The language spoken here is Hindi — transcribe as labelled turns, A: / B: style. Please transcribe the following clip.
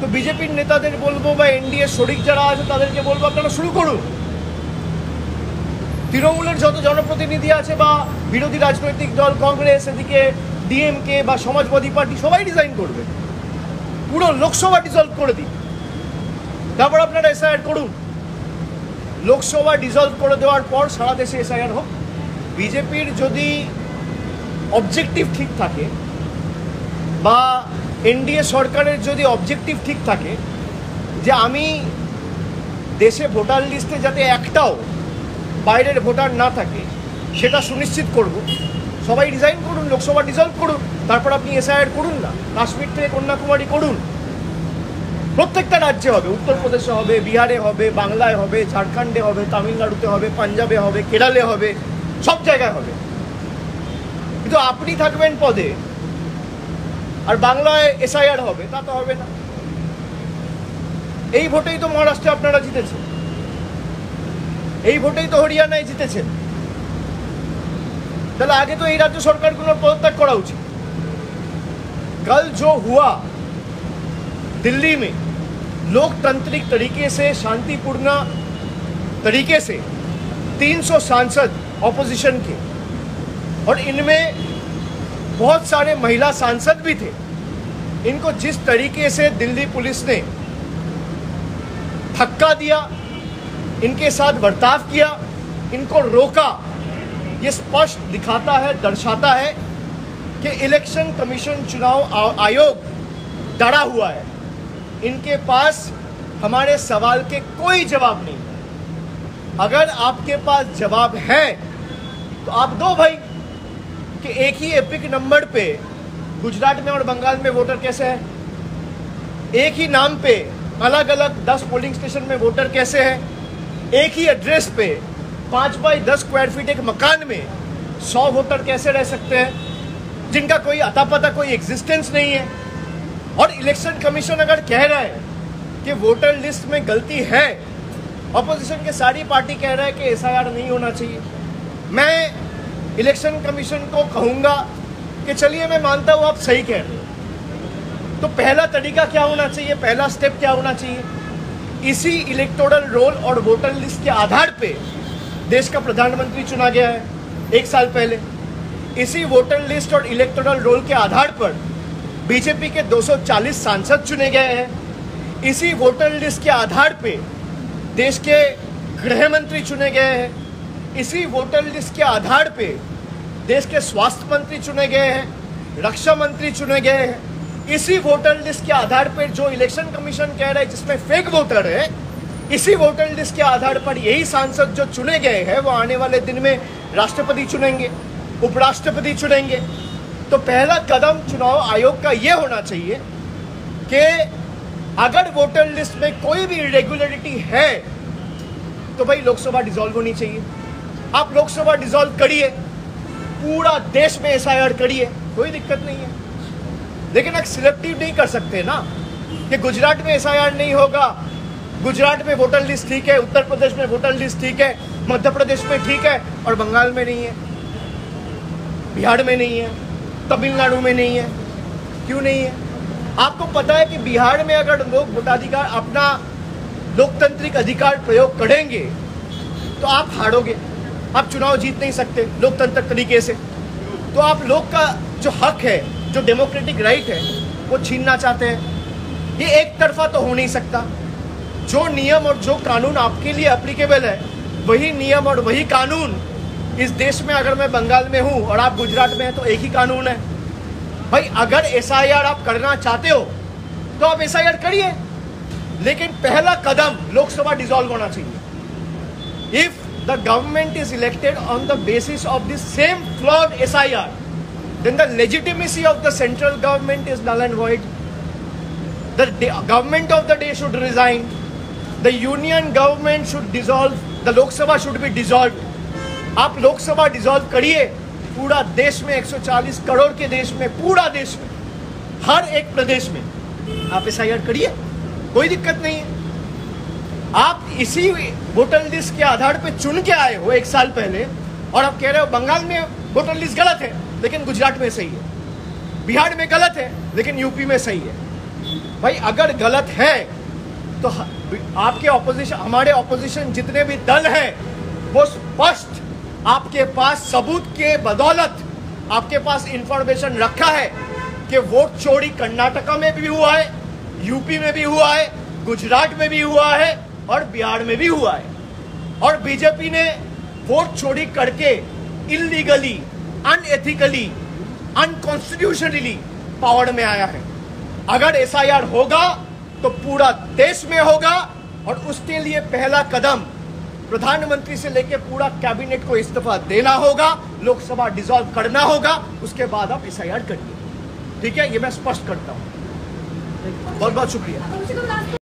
A: তো বিজেপির নেতাদের বলবো বা এনডিএ শরিক যারা আছে তাদেরকে বলবো আপনারা শুরু করুন। তৃণমূলের যত জনপ্রতিনিধি আছে বা বিরোধী রাজনৈতিক দল কংগ্রেস, এদিকে ডিএমকে বা সমাজবাদী পার্টি, সবাই ডিজাইন করবে, পুরো লোকসভা ডিসলভ করে দিন, তারপর আপনারা এসআইআর করুন। লোকসভা ডিসলভ করে দেওয়ার পর সারা দেশে এসআইআর হোক। বিজেপির যদি অবজেক্টিভ ঠিক থাকে বা এনডিএ সরকারের যদি অবজেক্টিভ ঠিক থাকে যে আমি দেশে ভোটার লিস্টে যাতে একটাও বাইরের ভোটার না থাকে সেটা সুনিশ্চিত করব, সবাই ডিজাইন করুন, লোকসভা ডিসলভ করুন, তারপর আপনি এসআইআর করুন না। কাশ্মীর থেকে কন্যাকুমারী করুন, প্রত্যেকটা রাজ্যে হবে, উত্তরপ্রদেশে হবে, বিহারে হবে, বাংলায় হবে, ঝাড়খণ্ডে হবে, তামিলনাড়ুতে হবে, পাঞ্জাবে হবে, কেরালে হবে, সব জায়গায় হবে। কিন্তু আপনি থাকবেন পদে আর বাংলায় এসআইআর হবে, তা তো হবে না। এই ভোটেই তো মহারাষ্ট্রে আপনারা জিতেছেন, এই ভোটেই তো হরিয়ানায় জিতেছেন, তাহলে আগে তো এই রাজ্য সরকারগুলোর পদত্যাগ করা উচিত। कल जो हुआ दिल्ली में लोकतांत्रिक तरीके से, शांतिपूर्ण तरीके से 300 सांसद ऑपोजिशन के, और इनमें बहुत सारे महिला सांसद भी थे, इनको जिस तरीके से दिल्ली पुलिस ने धक्का दिया, इनके साथ बर्ताव किया, इनको रोका, ये स्पष्ट दिखाता है, दर्शाता है कि इलेक्शन कमीशन, चुनाव आयोग डरा हुआ है। इनके पास हमारे सवाल के कोई जवाब नहीं है। अगर आपके पास जवाब है तो आप दो भाई, कि एक ही एपिक नंबर पे गुजरात में और बंगाल में वोटर कैसे है, एक ही नाम पे अलग अलग 10 पोलिंग स्टेशन में वोटर कैसे है, एक ही एड्रेस पे 5 बाई 10 स्क्वायर फीट एक मकान में 100 वोटर कैसे रह सकते हैं, जिनका कोई अता पता, कोई एग्जिस्टेंस नहीं है। और इलेक्शन कमीशन अगर कह रहा है कि वोटर लिस्ट में गलती है, ऑपोजिशन के सारी पार्टी कह रहा है कि एसआईआर नहीं होना चाहिए, मैं इलेक्शन कमीशन को कहूँगा कि चलिए मैं मानता हूँ आप सही कह रहे हो, तो पहला तरीका क्या होना चाहिए, पहला स्टेप क्या होना चाहिए, इसी इलेक्टोरल रोल और वोटर लिस्ट के आधार पे देश का प्रधानमंत्री चुना गया है 1 साल पहले। इसी वोटर लिस्ट और इलेक्टोरल रोल के आधार पर बीजेपी के 240 सांसद चुने गए हैं। इसी वोटर लिस्ट के आधार पे देश के गृह मंत्री चुने गए हैं। इसी वोटर लिस्ट के आधार पे देश के स्वास्थ्य मंत्री चुने गए हैं, रक्षा मंत्री चुने गए हैं। इसी वोटर लिस्ट के आधार पर जो इलेक्शन कमीशन कह रहा है जिसमें फेक वोटर है, इसी वोटर लिस्ट के आधार पर यही सांसद जो चुने गए हैं वो आने वाले दिन में राष्ट्रपति चुनेंगे, उपराष्ट्रपति चुनेंगे। तो पहला कदम चुनाव आयोग का ये होना चाहिए कि अगर वोटर लिस्ट में कोई भी इरेगुलरिटी है तो भाई लोकसभा डिसॉल्व होनी चाहिए। आप लोकसभा डिसॉल्व करिए, पूरा देश में एसआईआर करिए, कोई दिक्कत नहीं है। लेकिन आप सिलेक्टिव नहीं कर सकते ना कि गुजरात में एसआईआर नहीं होगा, गुजरात में वोटर लिस्ट ठीक है, उत्तर प्रदेश में वोटर लिस्ट ठीक है, मध्य प्रदेश में ठीक है और बंगाल में नहीं है, बिहार में नहीं है, तमिलनाडु में नहीं है। क्यों नहीं है? आपको पता है कि बिहार में अगर लोग वोटाधिकार, अपना लोकतांत्रिक अधिकार प्रयोग करेंगे तो आप हारोगे, आप चुनाव जीत नहीं सकते लोकतांत्रिक तरीके से। तो आप लोग का जो हक है, जो डेमोक्रेटिक राइट है, वो छीनना चाहते हैं। ये एक तरफा तो हो नहीं सकता। जो नियम और जो कानून आपके लिए एप्लीकेबल है, वही नियम और वही कानून इस देश में, अगर मैं बंगाल में हूँ और आप गुजरात में हैं तो एक ही कानून है। भाई अगर एसआईआर आप करना चाहते हो तो आप एसआईआर करिए, लेकिन पहला कदम लोकसभा डिसॉल्व होना चाहिए। If the government is elected on the basis of the same flawed SIR, then the legitimacy of the central government is null and void. The government of the day should resign. The union government should dissolve. The Lok Sabha should be dissolved. आप लोकसभा डिसॉल्व करिए, पूरा देश में 140 करोड़ के देश में, पूरा देश में, हर एक प्रदेश में आप एसआईआर करिए, कोई दिक्कत नहीं है। आप इसी वोटर लिस्ट के आधार पे चुन के आए हो 1 साल पहले और आप कह रहे हो बंगाल में वोटर लिस्ट गलत है लेकिन गुजरात में सही है, बिहार में गलत है लेकिन यूपी में सही है। भाई अगर गलत है तो आपके ऑपोजिशन, हमारे ऑपोजिशन जितने भी दल हैं वो स्पष्ट आपके पास सबूत के बदौलत आपके पास इंफॉर्मेशन रखा है कि वोट चोरी कर्नाटका में भी हुआ है, यूपी में भी हुआ है, गुजरात में भी हुआ है और बिहार में भी हुआ है। और बीजेपी ने वोट चोरी करके इलीगली, अनएथिकली, अनकॉन्स्टिट्यूशनली पावर में आया है। अगर एसआईआर होगा तो पूरा देश में होगा और उसके लिए पहला कदम प्रधानमंत्री से लेकर पूरा कैबिनेट को इस्तीफा देना होगा, लोकसभा डिसॉल्व करना होगा, उसके बाद आप एसआईआर करिए। ठीक है, ये मैं स्पष्ट करता हूं। बहुत बहुत शुक्रिया।